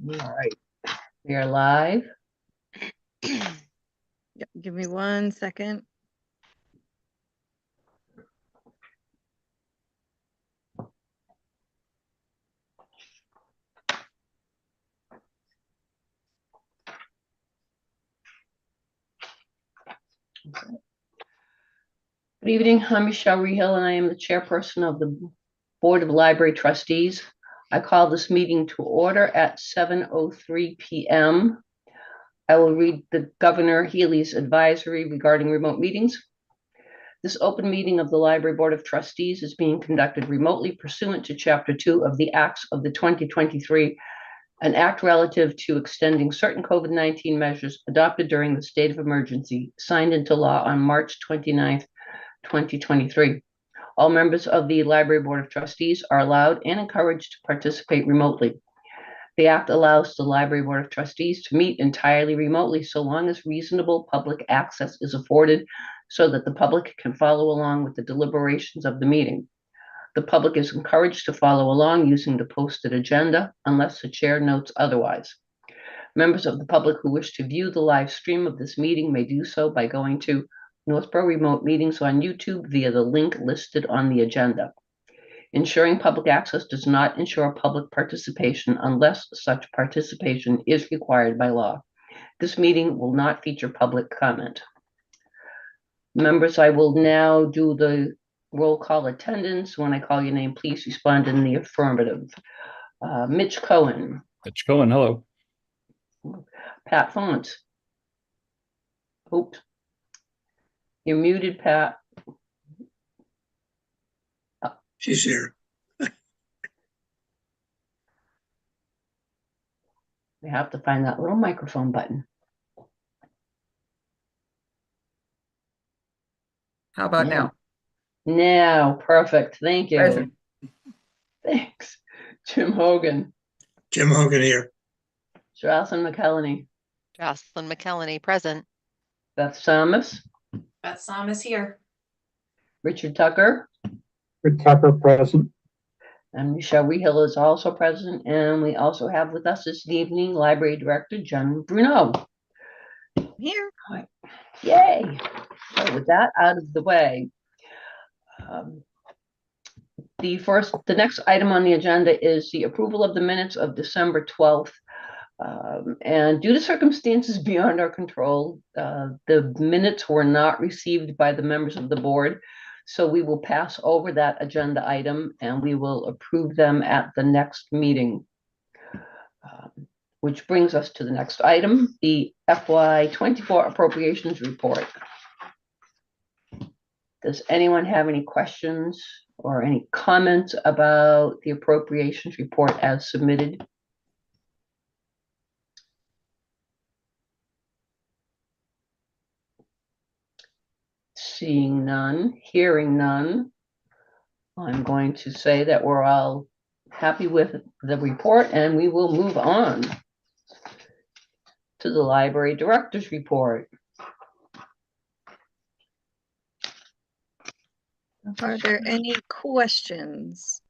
All right, we are live. Yep, give me 1 second. Good evening, I'm Michelle Rehill, and I am the chairperson of the Board of Library Trustees. I call this meeting to order at 7:03 p.m. I will read the Governor Healy's advisory regarding remote meetings. This open meeting of the Library Board of Trustees is being conducted remotely pursuant to Chapter 2 of the Acts of the 2023, an act relative to extending certain COVID-19 measures adopted during the state of emergency, signed into law on March 29th, 2023. All members of the Library Board of Trustees are allowed and encouraged to participate remotely. The act allows the Library Board of Trustees to meet entirely remotely so long as reasonable public access is afforded so that the public can follow along with the deliberations of the meeting. The public is encouraged to follow along using the posted agenda unless the chair notes otherwise. Members of the public who wish to view the live stream of this meeting may do so by going to Northborough Remote Meetings on YouTube via the link listed on the agenda. Ensuring public access does not ensure public participation unless such participation is required by law. This meeting will not feature public comment. Members, I will now do the roll call attendance. When I call your name, please respond in the affirmative. Mitch Cohen. Mitch Cohen, hello. Pat Font. Oops. You're muted, Pat. She's here. We have to find that little microphone button. How about now? Now, perfect. Thank you. Present. Thanks. Jim Hogan. Jim Hogan here. Jocelyn McElhenney. Jocelyn McElhenney, present. Beth Thomas. Beth Thomas here. Richard Tucker. Richard Tucker, present. And Michelle Rehill is also present. And we also have with us this evening Library Director Jen Bruno. Here. All right. Yay. So with that out of the way, the next item on the agenda is the approval of the minutes of December 12th. And due to circumstances beyond our control, the minutes were not received by the members of the board. So we will pass over that agenda item and we will approve them at the next meeting. Which brings us to the next item, the FY24 appropriations report. Does anyone have any questions or any comments about the appropriations report as submitted? Seeing none, hearing none, I'm going to say that we're all happy with the report and we will move on to the library director's report. Are there any questions?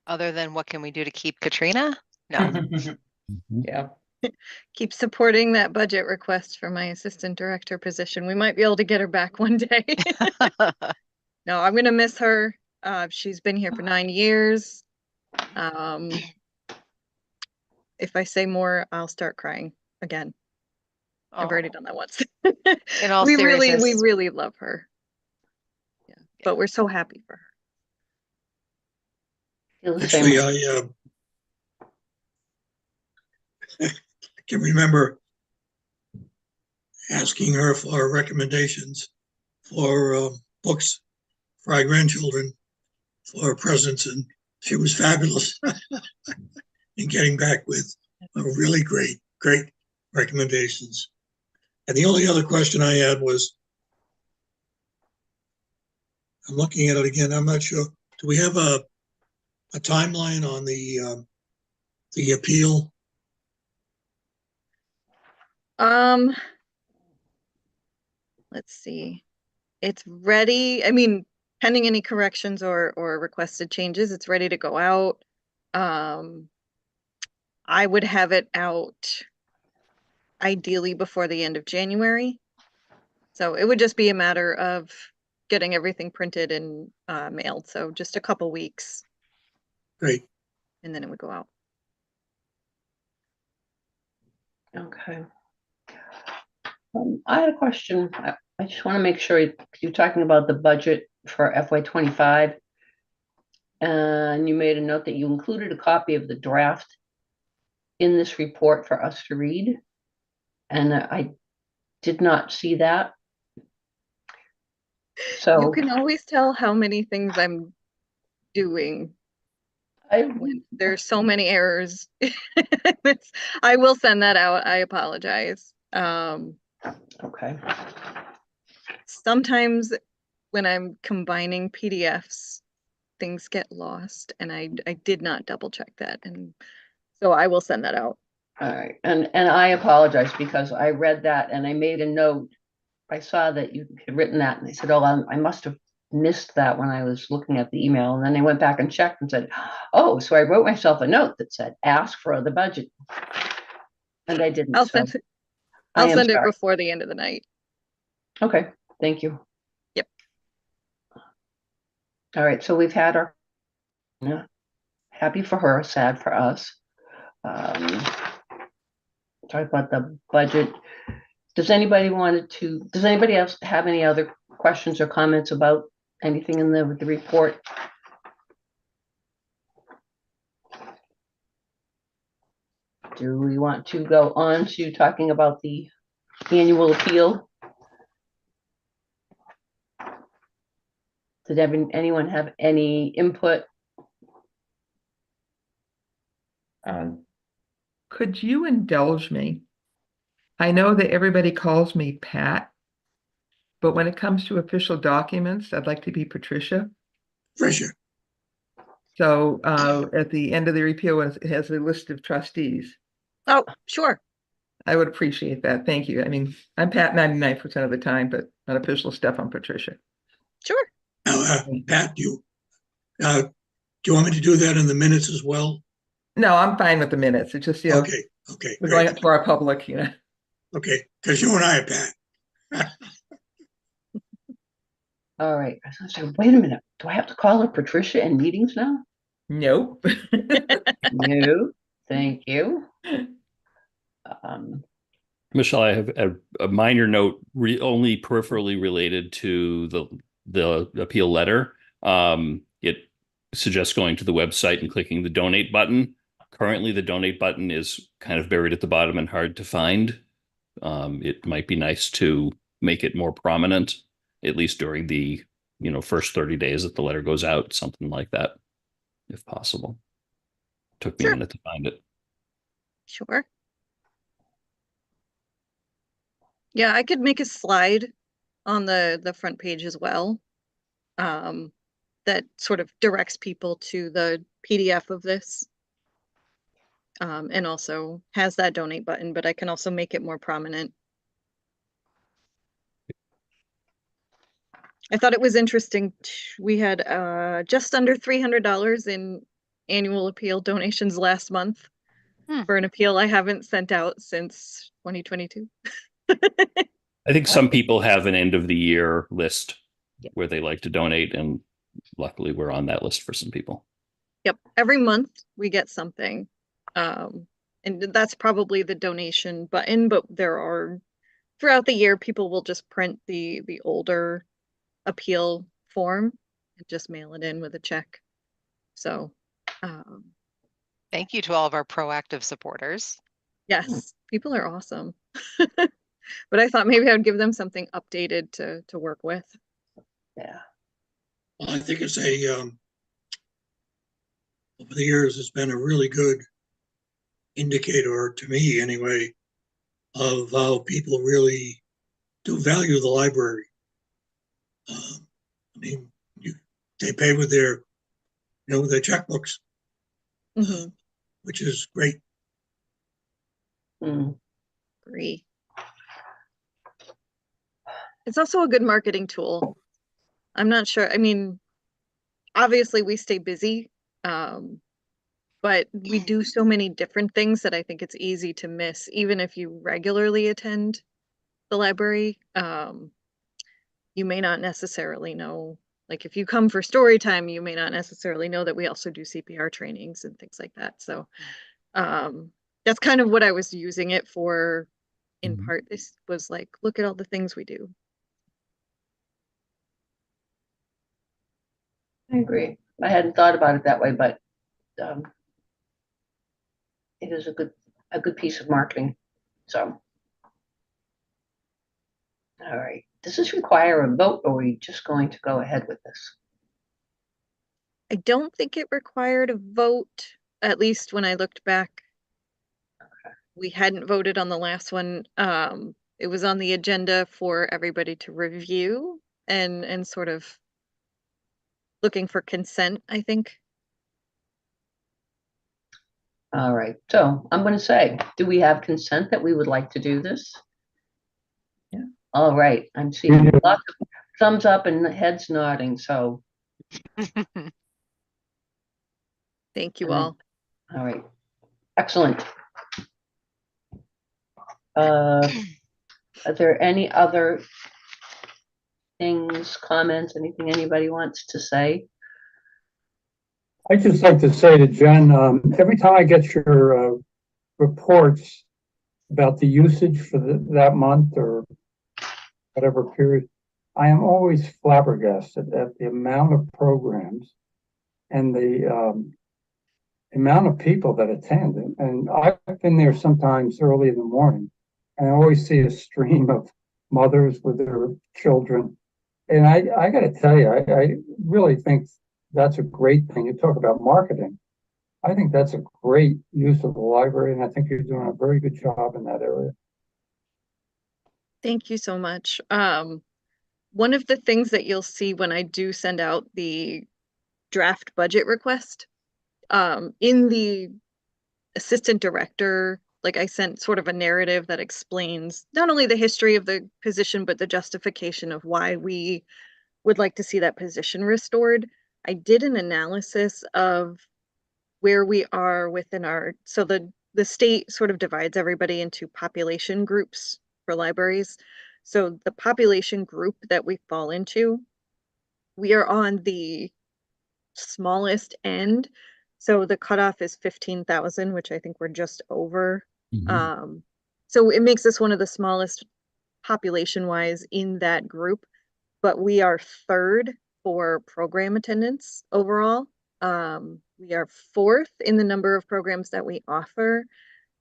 Other than what can we do to keep Katrina? No. Yeah. Keep supporting that budget request for my assistant director position. We might be able to get her back one day. No, I'm gonna miss her. She's been here for 9 years. If I say more, I'll start crying again. I've already done that once. In all we seriousness, really love her. Yeah, but we're so happy for her. Actually, I can remember asking her for recommendations for books for our grandchildren for presents, and she was fabulous in getting back with really great recommendations. And the only other question I had was, I'm looking at it again, I'm not sure, do we have a timeline on the appeal? Let's see. It's ready. I mean, pending any corrections or requested changes, it's ready to go out. I would have it out ideally before the end of January. So it would just be a matter of getting everything printed and mailed. So just a couple weeks Great. and then it would go out. Okay. I had a question. I just want to make sure you're talking about the budget for FY25. And you made a note that you included a copy of the draft in this report for us to read. And I did not see that. You So can always tell how many things I'm doing when there's so many errors. I will send that out. I apologize. Okay. Sometimes when I'm combining PDFs, things get lost, and I did not double check that, and so I will send that out. All right. And I apologize because I read that and I made a note. I saw that you had written that and I said, oh, I must have missed that when I was looking at the email. And then I went back and checked and said, oh, so I wrote myself a note that said, ask for the budget. And I didn't. I'll So send it. I I'll am send it sorry. before the end of the night. Okay. Thank you. Yep. All right. So we've had our, yeah, happy for her, sad for us. Talk about the budget. Does anybody else have any other questions or comments about anything in the report? Do we want to go on to talking about the annual appeal? Did anyone have any input? Could you indulge me? I know that everybody calls me Pat, but when it comes to official documents, I'd like to be Patricia. Tricia. So at the end of the repeal, it has a list of trustees. Oh, sure. I would appreciate that. Thank you. I mean, I'm Pat 99% of the time, but on official stuff, I'm Patricia. Sure. Now, Pat, do you want me to do that in the minutes as well? No, I'm fine with the minutes. It's just, Okay, we're going great. up to our public, Okay, because you and I are Pat. All right. I was gonna say, wait a minute. Do I have to call her Patricia in meetings now? Nope. No. Thank you. Michelle, I have a minor note, only peripherally related to the appeal letter. It suggests going to the website and clicking the donate button. Currently, the donate button is kind of buried at the bottom and hard to find. It might be nice to make it more prominent, at least during the first 30 days that the letter goes out, something like that, if possible. Took me a minute to find it. Sure. Yeah, I could make a slide on the front page as well. That sort of directs people to the PDF of this. And also has that donate button, but I can also make it more prominent. I thought it was interesting. We had just under $300 in annual appeal donations last month for an appeal I haven't sent out since 2022. I think some people have an end of the year list Yeah. where they like to donate, and luckily we're on that list for some people. Yep. Every month we get something. And that's probably the donation button, but there are throughout the year, people will just print the older appeal form and just mail it in with a check. So Thank you to all of our proactive supporters. yes, people are awesome. But I thought maybe I would give them something updated to work with. Yeah. Well, I think it's over the years, it's been a really good indicator, to me anyway, of how people really do value the library. I mean, they pay with their, with their checkbooks, which is great. Agree. It's also a good marketing tool. I'm not sure. I mean, obviously we stay busy. but we do so many different things that I think it's easy to miss, even if you regularly attend the library. You may not necessarily know, like if you come for story time, you may not necessarily know that we also do CPR trainings and things like that. So that's kind of what I was using it for in Mhm. part. This was like, look at all the things we do. I agree. I hadn't thought about it that way, but um, it is a good piece of marketing. So, all right. Does this require a vote, or are we just going to go ahead with this? I don't think it required a vote, at least when I looked back. We hadn't voted on the last one. It was on the agenda for everybody to review and sort of looking for consent, I think. All right. So I'm going to say, do we have consent that we would like to do this? Yeah. All right. I'm seeing Yeah. lots of thumbs up and heads nodding. So, Thank you All right. all. all right. Excellent. Are there any other things, comments, anything anybody wants to say? I'd just like to say to Jen, every time I get your reports about the usage for that month or whatever period, I am always flabbergasted at the amount of programs and the amount of people that attend. And I've been there sometimes early in the morning, and I always see a stream of mothers with their children. And I got to tell you, I really think that's a great thing. You talk about marketing. I think that's a great use of the library, and I think you're doing a very good job in that area. Thank you so much. One of the things that you'll see when I do send out the draft budget request, in the assistant director, like I sent sort of a narrative that explains not only the history of the position, but the justification of why we would like to see that position restored. I did an analysis of where we are within our, so the state sort of divides everybody into population groups for libraries. So the population group that we fall into, we are on the smallest end. So the cutoff is 15,000, which I think we're just over. Mhm. So it makes us one of the smallest population wise in that group, but we are third for program attendance overall. We are fourth in the number of programs that we offer,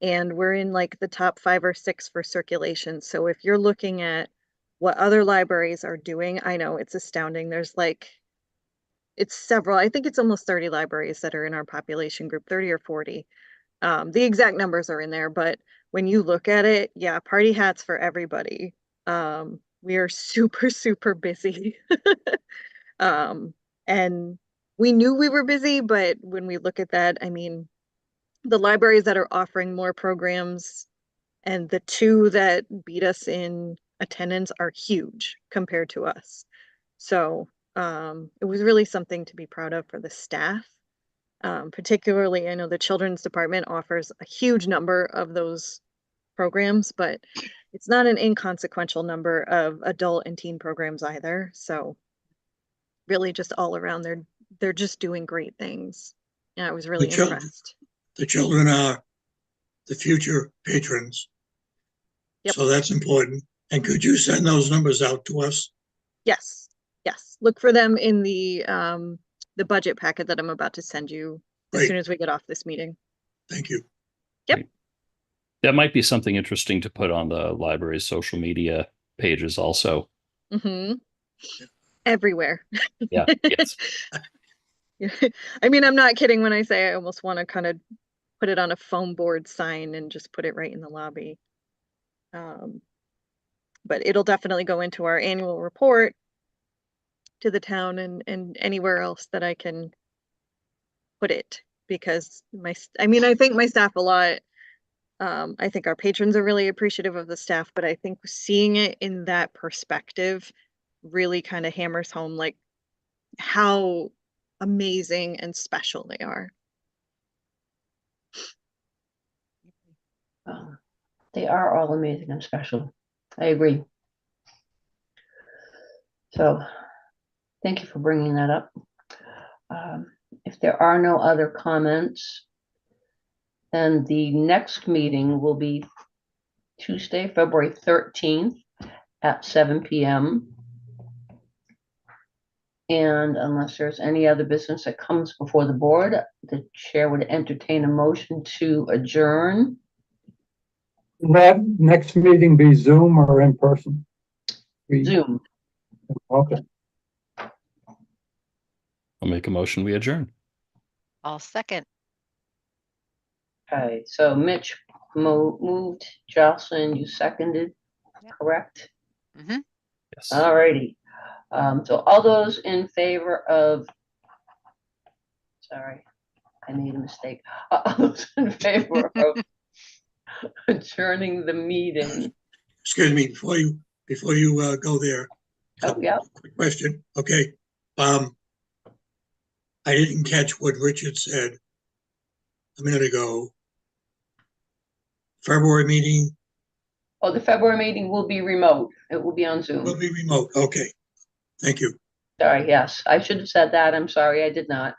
and we're in like the top 5 or 6 for circulation. So if you're looking at what other libraries are doing, I know it's astounding. There's like, it's several, I think it's almost 30 libraries that are in our population group, 30 or 40. The exact numbers are in there, but when you look at it, yeah, party hats for everybody. We are super, super busy. Um, and we knew we were busy, but when we look at that, I mean, the libraries that are offering more programs and the 2 that beat us in attendance are huge compared to us. So it was really something to be proud of for the staff. Particularly, I know the children's department offers a huge number of those programs, but it's not an inconsequential number of adult and teen programs either. So really just all around, they're just doing great things. And I was The really children, impressed. the children are the future patrons. Yep. So that's important. And could you send those numbers out to us? Yes. Yes. Look for them in the budget packet that I'm about to send you as Great. soon as we get off this meeting. Thank you. Yep. Great. That might be something interesting to put on the library's social media pages also. Mm-hmm. Everywhere. Yeah. Yes. I mean, I'm not kidding when I say I almost want to kind of put it on a foam board sign and just put it right in the lobby. But it'll definitely go into our annual report to the town and anywhere else that I can put it, because I mean, I thank my staff a lot. I think our patrons are really appreciative of the staff, but I think seeing it in that perspective really kind of hammers home like how amazing and special they are. They are all amazing and special. I agree. So thank you for bringing that up. If there are no other comments, then the next meeting will be Tuesday, February 13th at 7 p.m. And unless there's any other business that comes before the board, the chair would entertain a motion to adjourn. Will that next meeting be Zoom or in person? Zoom. Okay. I'll make a motion, we adjourn. I'll second. Okay, so Mitch moved, Jocelyn, you seconded, Yep. correct? Hmm. Yes. All righty. So all those in favor of, sorry, I made a mistake. All those in favor of adjourning the meeting. Excuse me, before you go there. Oh, yeah. Quick question. Okay. I didn't catch what Richard said a minute ago. February meeting Oh, the February meeting will be remote. It will be on will Zoom. be remote. Okay. Thank you. Sorry, yes, I should have said that. I'm sorry, I did not.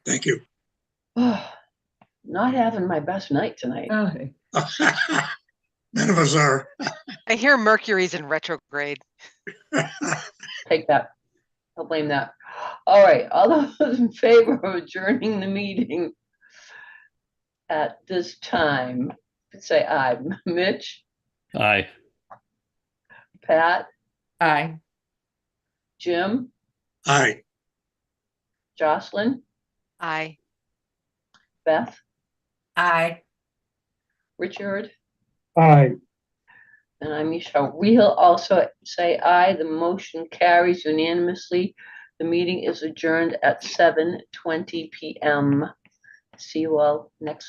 Thank you. Not having my best night tonight. Okay. None of us are. I hear Mercury's in retrograde. Take that. I'll blame that. All right, all those in favor of adjourning the meeting at this time, say aye. Mitch, Aye. Pat, Aye. Jim, Aye. Jocelyn, Aye. Beth, Aye. Richard, Aye. and I'm Michelle. We'll also say aye. The motion carries unanimously. The meeting is adjourned at 7:20 p.m. See you all next